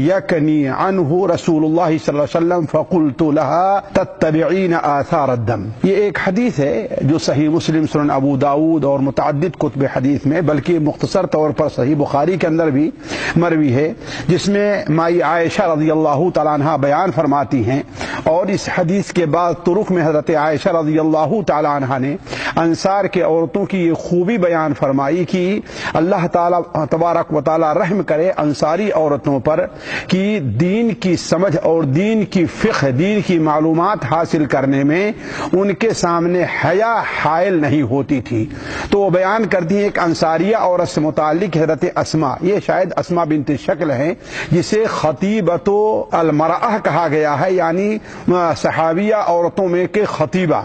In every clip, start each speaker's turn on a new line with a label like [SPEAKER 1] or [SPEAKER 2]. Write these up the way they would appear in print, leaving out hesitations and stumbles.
[SPEAKER 1] یکنی عنہ رسول اللہ صلی اللہ علیہ وسلم فقلت لها تتبعین آثار الدم۔ یہ ایک حدیث ہے جو صحیح مسلم، سنن ابو داود اور متعدد کتب حدیث میں، بلکہ مختصر طور پر صحیح بخاری کے اندر بھی مروی ہے، جس میں مائی عائشہ رضی اللہ تعالیٰ عنہ بیان فرماتی ہیں، اور اس حدیث کے بعد طرق میں حضرت عائشہ رضی اللہ تعالیٰ عنہ نے انصار کے عورتوں کی یہ خوبی بیان فرمائی کہ اللہ تعالیٰ تبارک و تعالیٰ رحم کرے انصاری عورتوں پر کہ دین کی سمجھ اور دین کی فقہ، دین کی معلومات حاصل کرنے میں ان کے سامنے حیا حائل نہیں ہوتی تھی۔ تو وہ بیان کرتی ہیں ایک انصاریہ عورت سے متعلق حضرت اسماء، یہ شاید اسماء بنت شکل ہیں، جسے خطیبۃ المرأہ کہا گیا ہے، یعنی صحابیہ عورتوں میں کے خطیبہ۔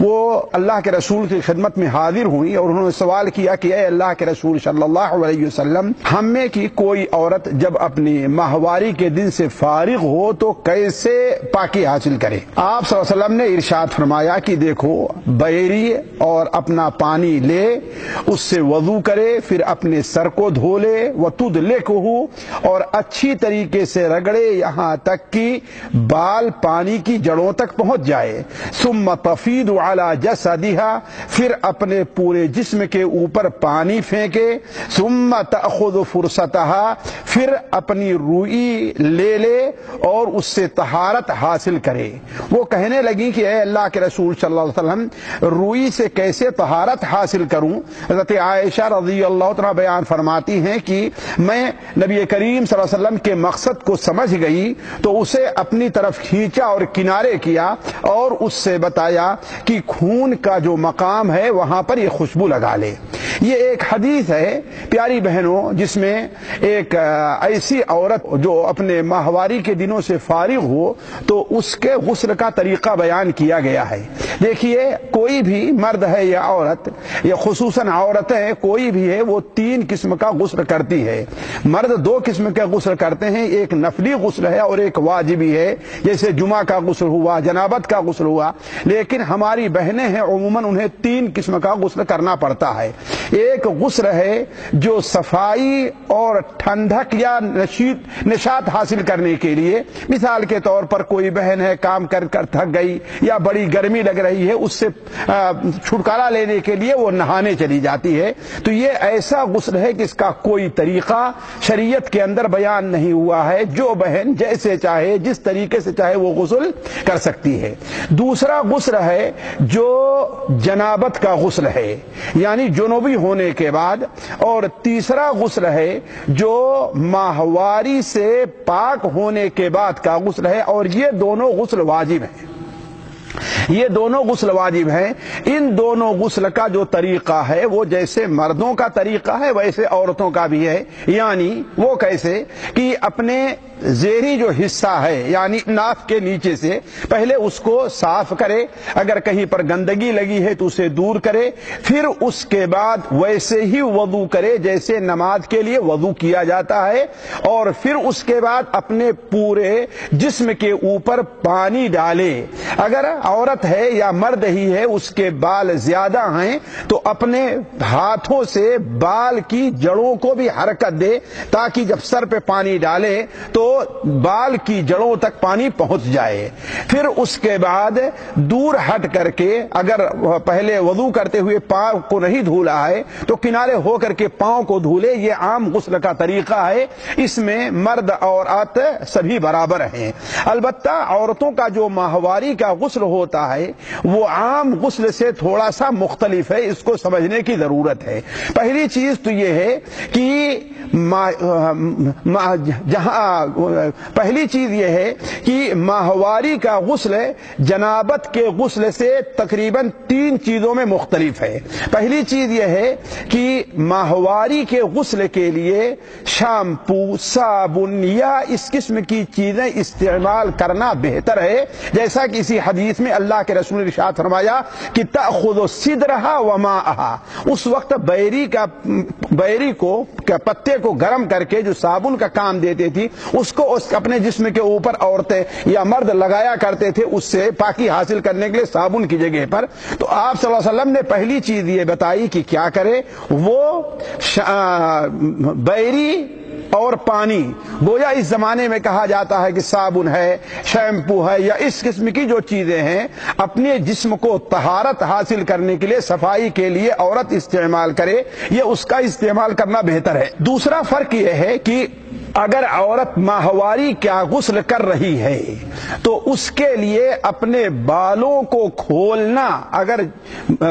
[SPEAKER 1] وہ اللہ کے رسول کی خدمت میں حاضر ہوئی اور انہوں نے سوال کیا کہ اے اللہ کے رسول صلی اللہ علیہ وسلم، ہم میں کی کوئی عورت جب اپنی ماہواری کے دن سے فارغ ہو تو کیسے پاکی حاصل کرے؟ آپ صلی اللہ علیہ وسلم نے ارشاد فرمایا کہ دیکھو، بیری اور اپنا پانی لے، اس سے وضو کرے، پھر اپنے سر کو دھو لے، وَتُدْلِكُهُ، اور اچھی طریقے سے رگڑے یہاں تک کہ بال پانی کی جڑوں تک پہنچ جائے، ثم تفیض علی جسدها، پھر اپنے پورے جسم کے اوپر پانی پھینکے، ثم تأخذ فرصتها، پھر اپنی روئی لے لے اور اس سے طہارت حاصل کرے۔ وہ کہنے لگی کہ اے اللہ کے رسول صلی اللہ علیہ وسلم، روئی سے کیسے طہارت حاصل کروں؟ حضرت عائشہ رضی اللہ عنہا بیان فرماتی ہیں کہ میں نبی کریم صلی اللہ علیہ وسلم کے مقصد کو سمجھ گئی تو اسے اپنی طرف کھینچا اور کنارے کیا اور اس سے بتایا کہ خون کا جو مقام ہے وہاں پر یہ خوشبو لگا لے۔ یہ ایک حدیث ہے پیاری بہنوں، جس میں ایک ایسی عورت جو اپنے ماہواری کے دنوں سے فارغ ہو تو اس کے غسل کا طریقہ بیان کیا گیا ہے۔ دیکھیے، کوئی بھی مرد ہے یا عورت، یا خصوصاً عورتیں کوئی بھی ہے، وہ 3 قسم کا غسل کرتی ہے۔ مرد 2 قسم کا غسل کرتے ہیں، ایک نفلی غسل ہے اور ایک واجبی ہے، جیسے جمعہ کا غسل ہوا، جنابت کا غسل ہوا۔ لیکن ہماری بہنیں ہیں، عموماً انہیں 3 قسم کا غسل کرنا پڑتا ہے۔ ایک غسل ہے جو صفائی اور ٹھنڈک یا نشاط حاصل کرنے کے لیے، مثال کے طور پر کوئی بہن ہے کام کر کر تھک گئی یا بڑی گرمی لگ رہی ہے، اس سے چھٹکارا لینے کے لیے وہ نہانے چلی جاتی ہے، تو یہ ایسا غسل ہے کہ اس کا کوئی طریقہ شریعت کے اندر بیان نہیں ہوا ہے، جو بہن جیسے چاہے جس طریقے سے چاہے وہ غسل کر سکتی ہے۔ دوسرا غسل ہے جو جنابت کا غسل ہے، یعنی جنوبی ہونے کے بعد، اور تیسرا غسل ہے جو ماہواری سے پاک ہونے کے بعد کا غسل ہے، اور یہ دونوں غسل واجب ہیں۔ یہ دونوں غسل واجب ہیں۔ ان دونوں غسل کا جو طریقہ ہے وہ جیسے مردوں کا طریقہ ہے ویسے عورتوں کا بھی ہے، یعنی وہ کیسے کہ اپنے زیریں جو حصہ ہے یعنی ناف کے نیچے سے پہلے اس کو صاف کرے، اگر کہیں پر گندگی لگی ہے تو اسے دور کرے، پھر اس کے بعد ویسے ہی وضو کرے جیسے نماز کے لیے وضو کیا جاتا ہے، اور پھر اس کے بعد اپنے پورے جسم کے اوپر پانی ڈالے۔ اگر عورت ہے یا مرد ہی ہے، اس کے بال زیادہ ہیں تو اپنے ہاتھوں سے بال کی جڑوں کو بھی حرکت دے تاکہ جب سر پہ پانی ڈالے تو بال کی جڑوں تک پانی پہنچ جائے۔ پھر اس کے بعد دور ہٹ کر کے، اگر پہلے وضو کرتے ہوئے پاؤں کو نہیں دھولا ہے تو کنارے ہو کر کے پاؤں کو دھولے۔ یہ عام غسل کا طریقہ ہے، اس میں مرد اور عورت سبھی برابر ہیں۔ البتہ عورتوں کا جو ماہواری کا غسل ہوتا ہے وہ عام غسل سے تھوڑا سا مختلف ہے، اس کو سمجھنے کی ضرورت ہے۔ پہلی چیز تو یہ ہے کہ پہلی چیز یہ ہے کہ ماہواری کا غسل جنابت کے غسل سے تقریباً 3 چیزوں میں مختلف ہے۔ پہلی چیز یہ ہے کہ ماہواری کے غسل کے لیے شیمپو، صابن یا اس قسم کی چیزیں استعمال کرنا بہتر ہے، جیسا کہ اسی حدیث میں اللہ کے رسول نے ارشاد فرمایا کہ تأخذ صدرها وماءها، اس وقت بیری کو پتے کو گرم کر کے جو صابن کا کام دیتے تھی اس کو اپنے جسم کے اوپر عورتیں یا مرد لگایا کرتے تھے، اس سے پاکی حاصل کرنے کے لیے صابن کی جگہ پر۔ تو آپ صلی اللہ علیہ وسلم نے پہلی چیز یہ بتائی کہ کیا کرے، وہ بیری اور پانی، گویا اس زمانے میں کہا جاتا ہے کہ صابن ہے، شیمپو ہے، یا اس قسم کی جو چیزیں ہیں اپنے جسم کو طہارت حاصل کرنے کے لیے، صفائی کے لیے عورت استعمال کرے، یہ اس کا استعمال کرنا بہتر ہے۔ دوسرا فرق یہ ہے کہ اگر عورت ماہواری کا غسل کر رہی ہے تو اس کے لیے اپنے بالوں کو کھولنا، اگر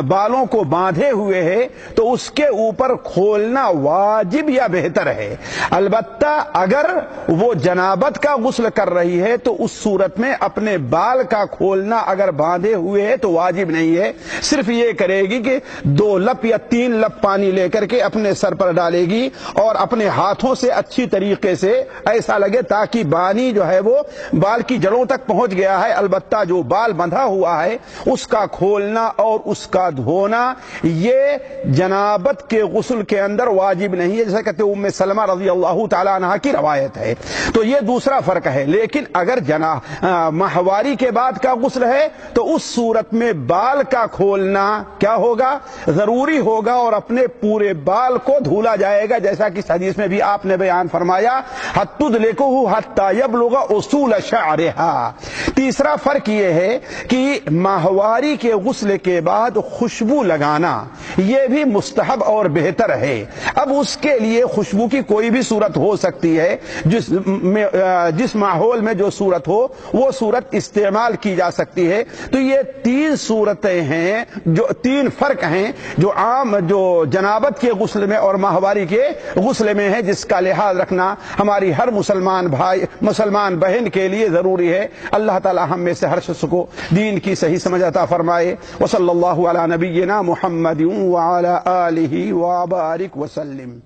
[SPEAKER 1] بالوں کو باندھے ہوئے ہے تو اس کے اوپر کھولنا واجب یا بہتر ہے۔ البتہ اگر وہ جنابت کا غسل کر رہی ہے تو اس صورت میں اپنے بال کا کھولنا اگر باندھے ہوئے ہے تو واجب نہیں ہے، صرف یہ کرے گی کہ 2 لپ یا 3 لپ پانی لے کر کے اپنے سر پر ڈالے گی اور اپنے ہاتھوں سے اچھی طریقے سے ایسا لگے تاکہ پانی جو ہے وہ بال کی جڑوں تک پہنچ گیا ہے۔ البتہ جو بال بندھا ہوا ہے اس کا کھولنا اور اس کا دھونا یہ جنابت کے غسل کے اندر واجب نہیں ہے، جیسا کہتے ام سلمہ رضی اللہ تعالی عنہ کی روایت ہے۔ تو یہ دوسرا فرق ہے۔ لیکن اگر ماہواری کے بعد کا غسل ہے تو اس صورت میں بال کا کھولنا کیا ہوگا؟ ضروری ہوگا، اور اپنے پورے بال کو دھولا جائے گا، جیسا کہ اس حدیث میں بھی آپ نے بیان فرمایا تدلکہ حتی یبلغ اصول شعرها۔ تیسرا فرق یہ ہے کہ ماہواری کے غسل کے بعد خوشبو لگانا یہ بھی مستحب اور بہتر ہے۔ اب اس کے لیے خوشبو کی کوئی بھی صورت ہو سکتی ہے، جس ماحول میں جو صورت ہو وہ صورت استعمال کی جا سکتی ہے۔ تو یہ 3 صورتیں ہیں، جو 3 فرق ہیں جو عام جو جنابت کے غسل میں اور ماہواری کے غسل میں ہے، جس کا لحاظ رکھنا ہماری ہر مسلمان بھائی مسلمان بہن کے لیے ضروری ہے۔ اللہ تعالی ہم میں سے ہر شخص کو دین کی صحیح سمجھ عطا فرمائے۔ وصلی اللہ علی نبینا محمد وعلی آلہ وبارک وسلم۔